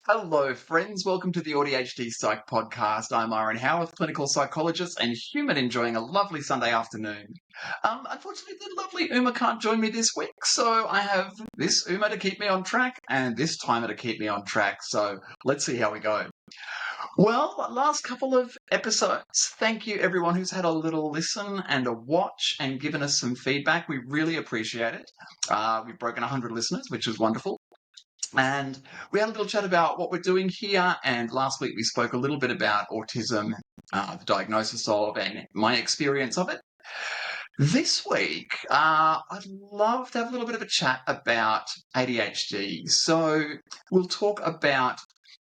Hello, friends. Welcome to the AuDHD Psych Podcast. I'm Aaron Howarth, clinical psychologist and human enjoying a lovely Sunday afternoon. Unfortunately, the lovely Uma can't join me this week, so I have this Uma to keep me on track and this timer to keep me on track. So let's see how we go. Well, last couple of episodes, thank you everyone who's had a little listen and a watch and given us some feedback. We really appreciate it. We've broken 100 listeners, which is wonderful. And we had a little chat about what we're doing here. And last week we spoke a little bit about autism, the diagnosis of, and my experience of it. This week, I'd love to have a little bit of a chat about ADHD. So we'll talk about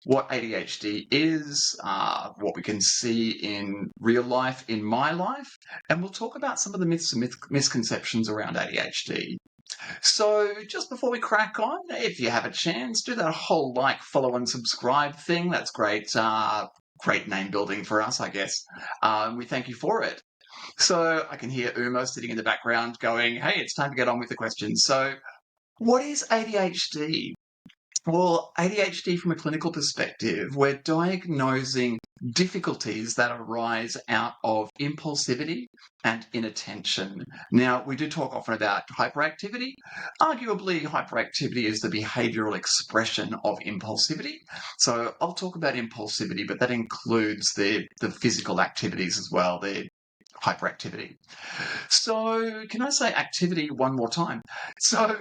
what ADHD is, what we can see in real life, in my life, and we'll talk about some of the myths and misconceptions around ADHD. So just before we crack on, if you have a chance, do that whole like, follow and subscribe thing. That's great. Great name building for us, I guess. We thank you for it. So I can hear Uma sitting in the background going, hey, it's time to get on with the questions. So what is ADHD? Well, ADHD from a clinical perspective, we're diagnosing difficulties that arise out of impulsivity and inattention. Now, we do talk often about hyperactivity. Arguably, hyperactivity is the behavioural expression of impulsivity. So I'll talk about impulsivity, but that includes the physical activities as well, the hyperactivity. So can I say activity one more time? So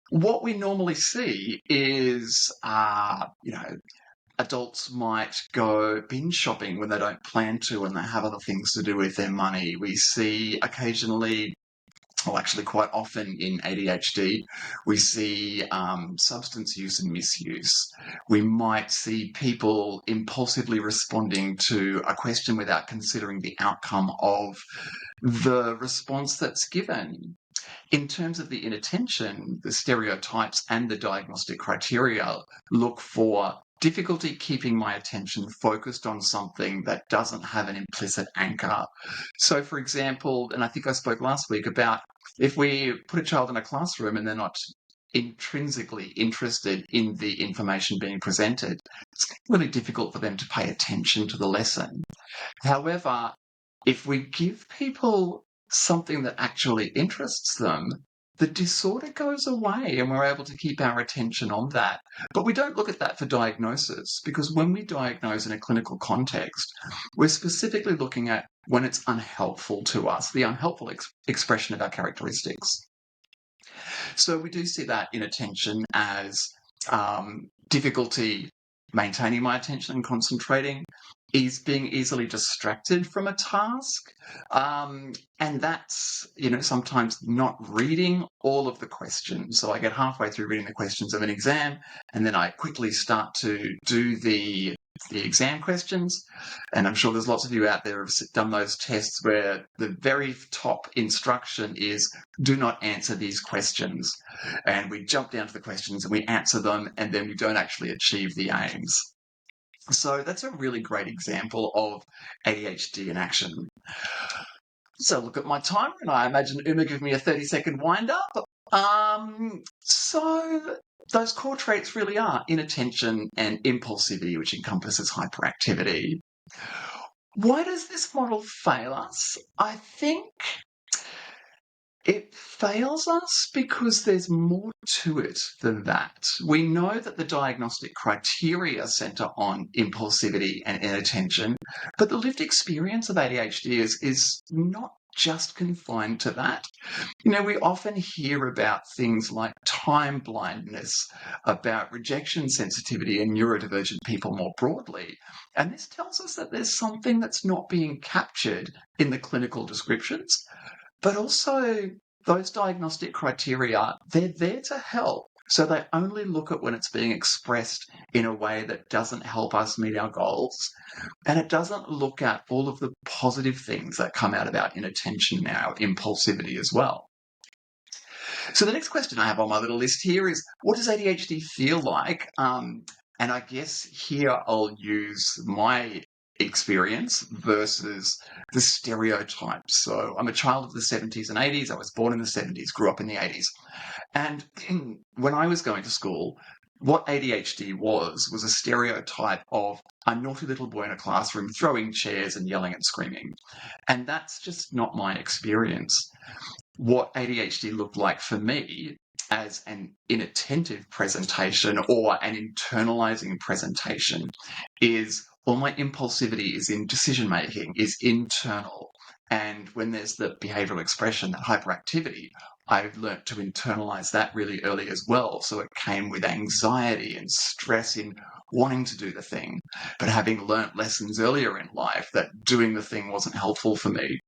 what we normally see is, adults might go binge shopping when they don't plan to and they have other things to do with their money. We see occasionally, or actually quite often in ADHD, we see substance use and misuse. We might see people impulsively responding to a question without considering the outcome of the response that's given. In terms of the inattention, the stereotypes and the diagnostic criteria look for difficulty keeping my attention focused on something that doesn't have an implicit anchor. So, for example, and I think I spoke last week about if we put a child in a classroom and they're not intrinsically interested in the information being presented, it's really difficult for them to pay attention to the lesson. However, if we give people something that actually interests them, the disorder goes away and we're able to keep our attention on that. But we don't look at that for diagnosis, because when we diagnose in a clinical context, we're specifically looking at when it's unhelpful to us, the unhelpful expression of our characteristics. So we do see that inattention as difficulty maintaining my attention and concentrating, is being easily distracted from a task. And that's, sometimes not reading all of the questions. So I get halfway through reading the questions of an exam, and then I quickly start to do the exam questions. And I'm sure there's lots of you out there who have done those tests where the very top instruction is, do not answer these questions. And we jump down to the questions and we answer them, and then we don't actually achieve the aims. So that's a really great example of ADHD in action. So look at my timer, and I imagine Uma give me a 30-second wind-up. So those core traits really are inattention and impulsivity, which encompasses hyperactivity. Why does this model fail us? I think it fails us because there's more to it than that. We know that the diagnostic criteria centre on impulsivity and inattention, but the lived experience of ADHD is not just confined to that. We often hear about things like time blindness, about rejection sensitivity and neurodivergent people more broadly. And this tells us that there's something that's not being captured in the clinical descriptions. But also, those diagnostic criteria, they're there to help. So they only look at when it's being expressed in a way that doesn't help us meet our goals. And it doesn't look at all of the positive things that come out of our inattention and our impulsivity as well. So the next question I have on my little list here is, what does ADHD feel like? And I guess here I'll use my experience versus the stereotypes. So I'm a child of the 70s and 80s. I was born in the 70s, grew up in the 80s. And when I was going to school, what ADHD was a stereotype of a naughty little boy in a classroom throwing chairs and yelling and screaming. And that's just not my experience. What ADHD looked like for me as an inattentive presentation or an internalizing presentation is all my impulsivity is in decision making, is internal. And when there's the behavioral expression, that hyperactivity, I've learnt to internalize that really early as well. So it came with anxiety and stress in wanting to do the thing, but having learnt lessons earlier in life that doing the thing wasn't helpful for me.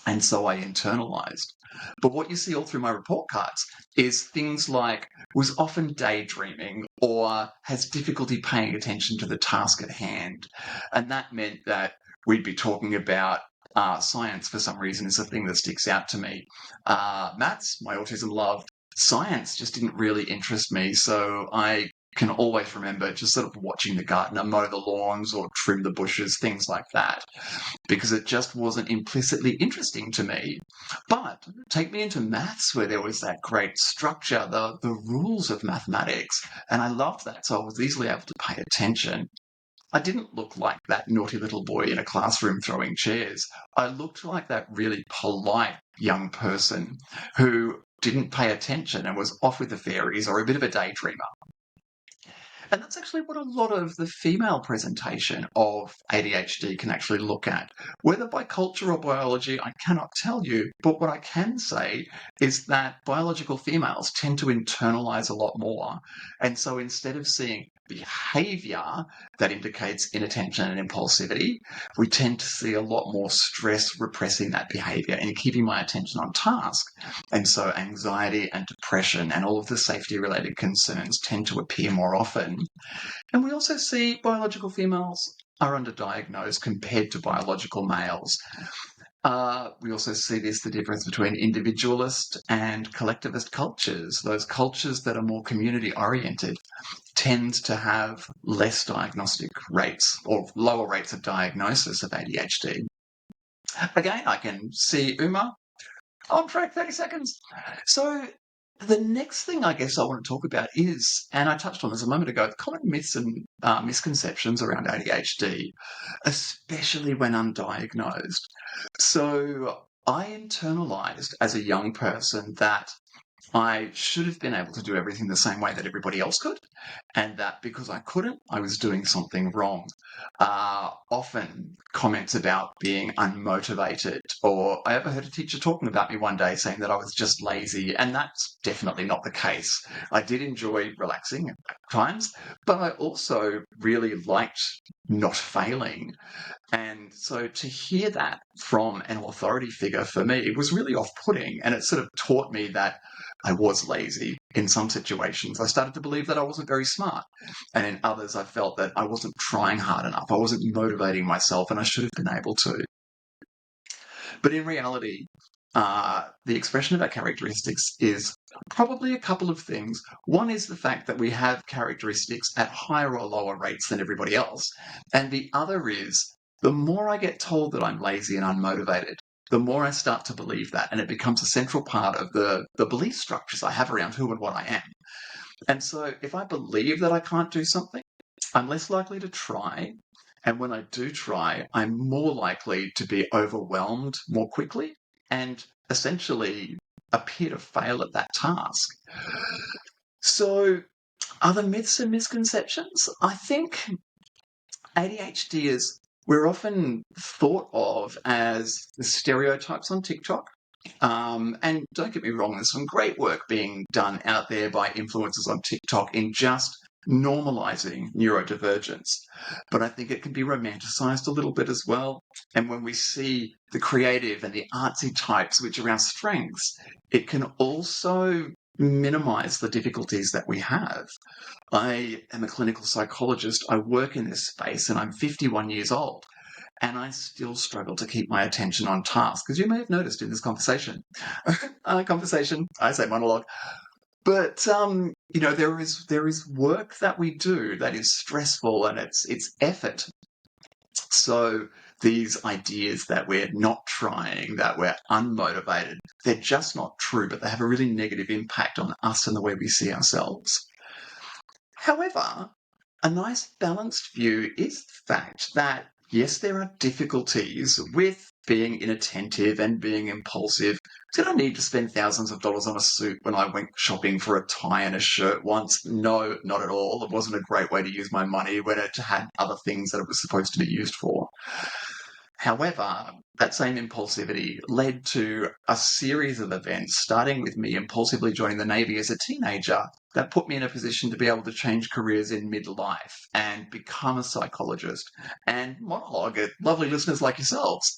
And so I internalized. But what you see all through my report cards is things like was often daydreaming or has difficulty paying attention to the task at hand. And that meant that we'd be talking about science for some reason is a thing that sticks out to me. Maths, my autism loved. Science just didn't really interest me. So I can always remember just sort of watching the gardener mow the lawns or trim the bushes, things like that, because it just wasn't implicitly interesting to me. But take me into maths where there was that great structure, the rules of mathematics, and I loved that. So I was easily able to pay attention. I didn't look like that naughty little boy in a classroom throwing chairs. I looked like that really polite young person who didn't pay attention and was off with the fairies or a bit of a daydreamer. And that's actually what a lot of the female presentation of ADHD can actually look at. Whether by culture or biology, I cannot tell you, but what I can say is that biological females tend to internalize a lot more. And so instead of seeing behavior that indicates inattention and impulsivity, we tend to see a lot more stress repressing that behavior and keeping my attention on task. And so anxiety and depression and all of the safety related concerns tend to appear more often. And we also see biological females are underdiagnosed compared to biological males. We also see the difference between individualist and collectivist cultures. Those cultures that are more community-oriented tend to have less diagnostic rates or lower rates of diagnosis of ADHD. Again, I can see Uma on track, 30 seconds. So the next thing I guess I want to talk about is, and I touched on this a moment ago, the common myths and misconceptions around ADHD, especially when undiagnosed. So I internalized as a young person that I should have been able to do everything the same way that everybody else could, and that because I couldn't, I was doing something wrong. Often comments about being unmotivated, or I overheard a teacher talking about me one day saying that I was just lazy, and that's definitely not the case. I did enjoy relaxing at times, but I also really liked not failing. And so to hear that from an authority figure for me, it was really off-putting, and it sort of taught me that I was lazy in some situations. I started to believe that I wasn't very smart. And in others, I felt that I wasn't trying hard enough. I wasn't motivating myself, and I should have been able to. But in reality, the expression of our characteristics is probably a couple of things. One is the fact that we have characteristics at higher or lower rates than everybody else. And the other is the more I get told that I'm lazy and unmotivated, the more I start to believe that, and it becomes a central part of the belief structures I have around who and what I am. And so if I believe that I can't do something, I'm less likely to try. And when I do try, I'm more likely to be overwhelmed more quickly and essentially appear to fail at that task. So other myths and misconceptions? I think ADHD is, we're often thought of as the stereotypes on TikTok. And don't get me wrong, there's some great work being done out there by influencers on TikTok in just normalizing neurodivergence. But I think it can be romanticized a little bit as well. And when we see the creative and the artsy types, which are our strengths, it can also minimize the difficulties that we have. I am a clinical psychologist. I work in this space and I'm 51 years old. And I still struggle to keep my attention on task, as you may have noticed in this conversation. I say monologue. But there is work that we do that is stressful and it's effort. So these ideas that we're not trying, that we're unmotivated, they're just not true, but they have a really negative impact on us and the way we see ourselves. However, a nice balanced view is the fact that, yes, there are difficulties with being inattentive and being impulsive. Did I need to spend thousands of dollars on a suit when I went shopping for a tie and a shirt once? No, not at all. It wasn't a great way to use my money when it had other things that it was supposed to be used for. However, that same impulsivity led to a series of events, starting with me impulsively joining the Navy as a teenager, that put me in a position to be able to change careers in midlife and become a psychologist and monologue at lovely listeners like yourselves.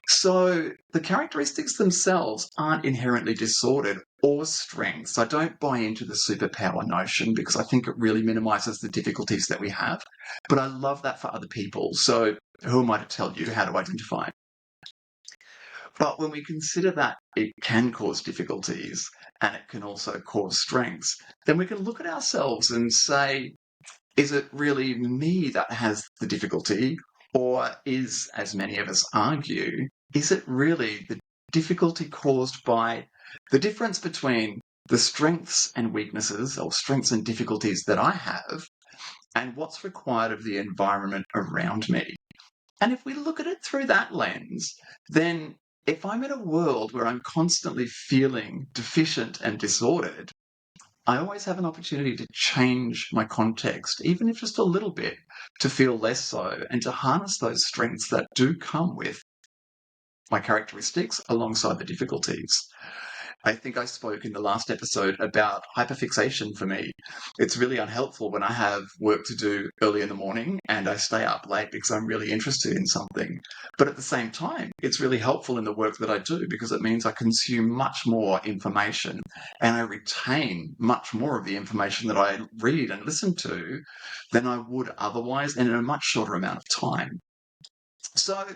So the characteristics themselves aren't inherently disordered or strengths. I don't buy into the superpower notion because I think it really minimizes the difficulties that we have. But I love that for other people. So who am I to tell you how to identify? But when we consider that it can cause difficulties and it can also cause strengths, then we can look at ourselves and say, is it really me that has the difficulty? Or is, as many of us argue, is it really the difficulty caused by the difference between the strengths and weaknesses or strengths and difficulties that I have and what's required of the environment around me? And if we look at it through that lens, then if I'm in a world where I'm constantly feeling deficient and disordered, I always have an opportunity to change my context, even if just a little bit, to feel less so and to harness those strengths that do come with my characteristics alongside the difficulties. I think I spoke in the last episode about hyperfixation for me. It's really unhelpful when I have work to do early in the morning and I stay up late because I'm really interested in something. But at the same time, it's really helpful in the work that I do because it means I consume much more information and I retain much more of the information that I read and listen to than I would otherwise and in a much shorter amount of time. So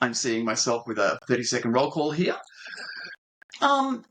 I'm seeing myself with a 30-second roll call here.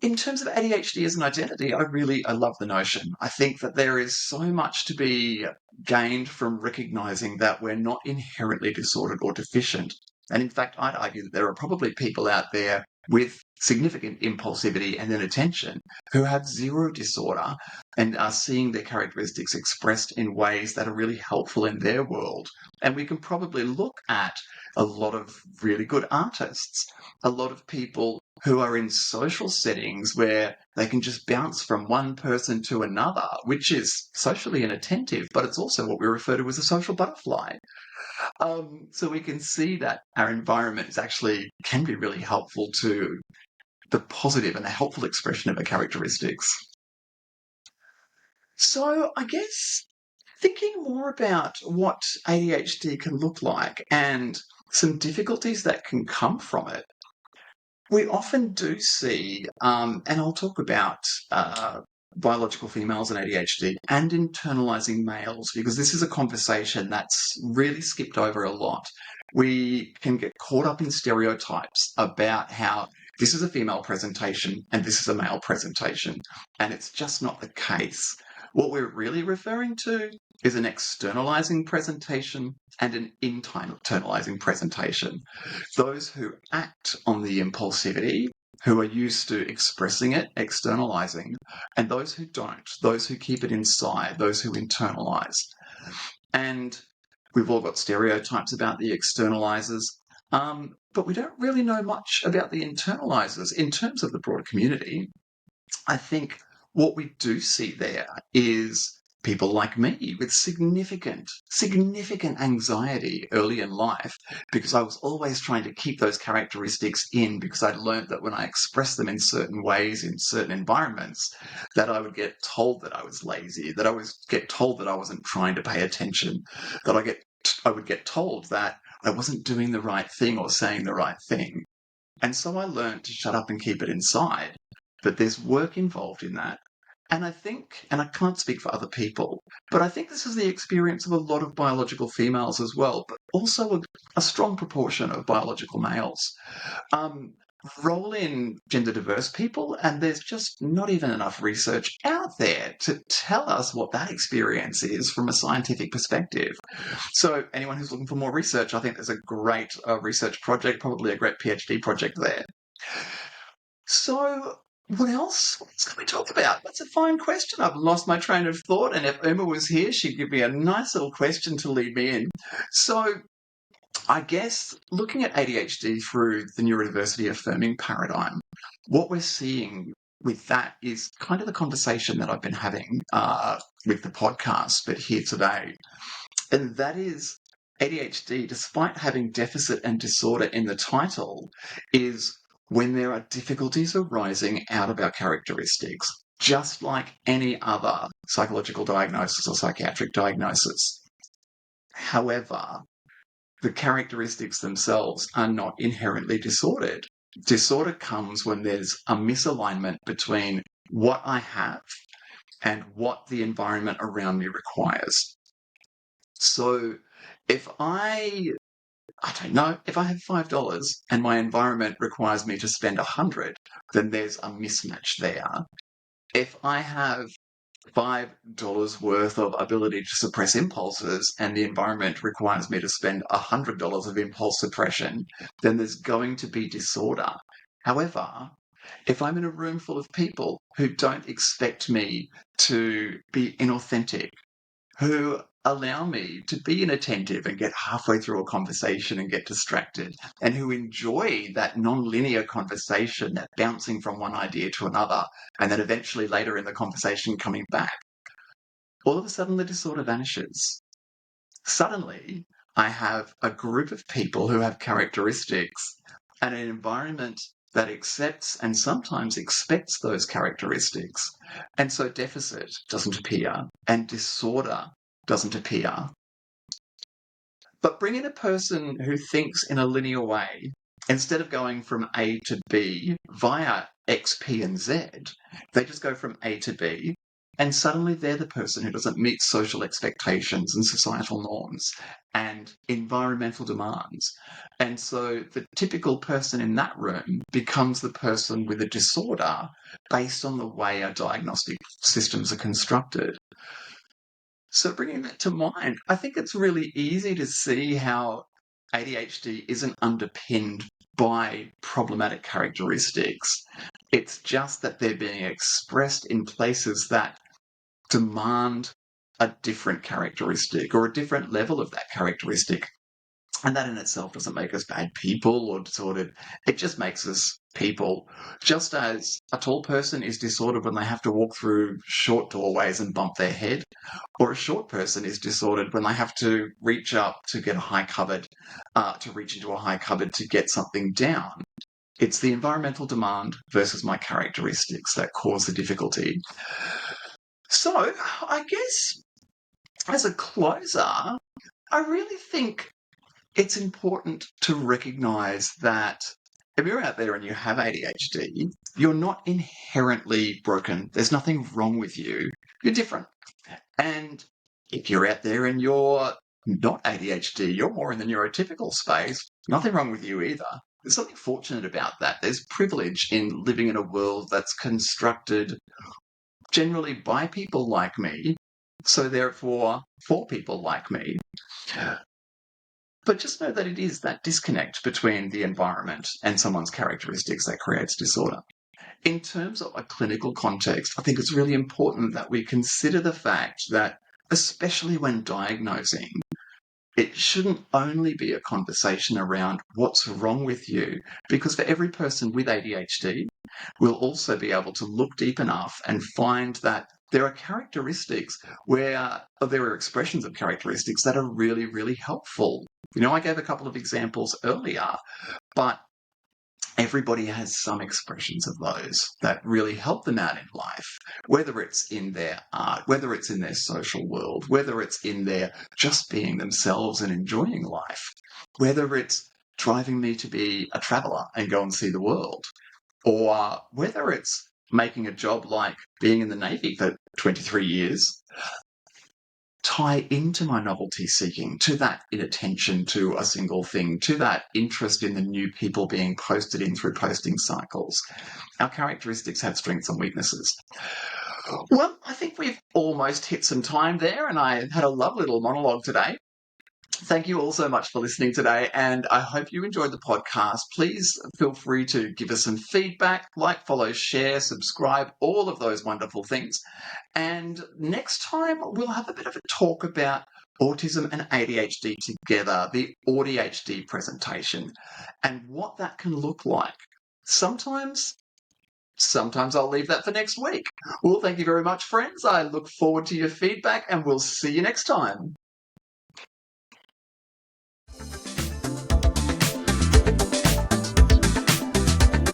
In terms of ADHD as an identity, I love the notion. I think that there is so much to be gained from recognizing that we're not inherently disordered or deficient. And in fact, I'd argue that there are probably people out there with significant impulsivity and inattention who have zero disorder and are seeing their characteristics expressed in ways that are really helpful in their world. And we can probably look at a lot of really good artists, a lot of people who are in social settings where they can just bounce from one person to another, which is socially inattentive, but it's also what we refer to as a social butterfly. So we can see that our environment can be really helpful to the positive and the helpful expression of our characteristics. So I guess thinking more about what ADHD can look like and some difficulties that can come from it, we often do see, and I'll talk about biological females and ADHD and internalizing males, because this is a conversation that's really skipped over a lot. We can get caught up in stereotypes about how this is a female presentation and this is a male presentation, and it's just not the case. What we're really referring to is an externalizing presentation and an internalizing presentation. Those who act on the impulsivity, who are used to expressing it, externalizing, and those who don't, those who keep it inside, those who internalize. And we've all got stereotypes about the externalizers, but we don't really know much about the internalizers. In terms of the broader community, I think what we do see there is people like me with significant anxiety early in life because I was always trying to keep those characteristics in because I'd learned that when I expressed them in certain ways, in certain environments, that I would get told that I was lazy, that I would get told that I wasn't trying to pay attention, that I would get told that I wasn't doing the right thing or saying the right thing. And so I learned to shut up and keep it inside. But there's work involved in that. And I think, and I can't speak for other people, but I think this is the experience of a lot of biological females as well, but also a strong proportion of biological males. Roll in gender diverse people, and there's just not even enough research out there to tell us what that experience is from a scientific perspective. So anyone who's looking for more research, I think there's a great research project, probably a great PhD project there. So What else? What else can we talk about? That's a fine question. I've lost my train of thought, and if Uma was here, she'd give me a nice little question to lead me in. So I guess looking at ADHD through the neurodiversity-affirming paradigm, what we're seeing with that is kind of the conversation that I've been having with the podcast, but here today. And that is ADHD, despite having deficit and disorder in the title, is when there are difficulties arising out of our characteristics, just like any other psychological diagnosis or psychiatric diagnosis. However, the characteristics themselves are not inherently disordered. Disorder comes when there's a misalignment between what I have and what the environment around me requires. So if I don't know, if I have $5 and my environment requires me to spend 100, then there's a mismatch there. If I have $5 worth of ability to suppress impulses and the environment requires me to spend $100 of impulse suppression, then there's going to be disorder. However, if I'm in a room full of people who don't expect me to be inauthentic, who allow me to be inattentive and get halfway through a conversation and get distracted, and who enjoy that non-linear conversation, that bouncing from one idea to another, and then eventually later in the conversation coming back, all of a sudden the disorder vanishes. Suddenly, I have a group of people who have characteristics and an environment that accepts and sometimes expects those characteristics. And so deficit doesn't appear and disorder doesn't appear. But bring in a person who thinks in a linear way. Instead of going from A to B via X, P, and Z, they just go from A to B, and suddenly they're the person who doesn't meet social expectations and societal norms and environmental demands. And so the typical person in that room becomes the person with a disorder based on the way our diagnostic systems are constructed. So bringing that to mind, I think it's really easy to see how ADHD isn't underpinned by problematic characteristics. It's just that they're being expressed in places that demand a different characteristic or a different level of that characteristic. And that in itself doesn't make us bad people or disordered. It just makes us people. Just as a tall person is disordered when they have to walk through short doorways and bump their head, or a short person is disordered when they have to reach up to get a high cupboard, to reach into a high cupboard to get something down. It's the environmental demand versus my characteristics that cause the difficulty. So I guess as a closer, I really think it's important to recognize that if you're out there and you have ADHD, you're not inherently broken. There's nothing wrong with you. You're different. And if you're out there and you're not ADHD, you're more in the neurotypical space, nothing wrong with you either. There's something fortunate about that. There's privilege in living in a world that's constructed generally by people like me, so therefore for people like me. But just know that it is that disconnect between the environment and someone's characteristics that creates disorder. In terms of a clinical context, I think it's really important that we consider the fact that, especially when diagnosing, it shouldn't only be a conversation around what's wrong with you, because for every person with ADHD, we'll also be able to look deep enough and find that there are characteristics there are expressions of characteristics that are really, really helpful. I gave a couple of examples earlier, but everybody has some expressions of those that really help them out in life, whether it's in their art, whether it's in their social world, whether it's in their just being themselves and enjoying life, whether it's driving me to be a traveller and go and see the world, or whether it's making a job like being in the Navy for 23 years tie into my novelty seeking, to that inattention to a single thing, to that interest in the new people being posted in through posting cycles. Our characteristics have strengths and weaknesses. Well, I think we've almost hit some time there, and I had a lovely little monologue today. Thank you all so much for listening today, and I hope you enjoyed the podcast. Please feel free to give us some feedback, like, follow, share, subscribe, all of those wonderful things. And next time, we'll have a bit of a talk about autism and ADHD together, the AuDHD presentation, and what that can look like. Sometimes I'll leave that for next week. Well, thank you very much, friends. I look forward to your feedback, and we'll see you next time.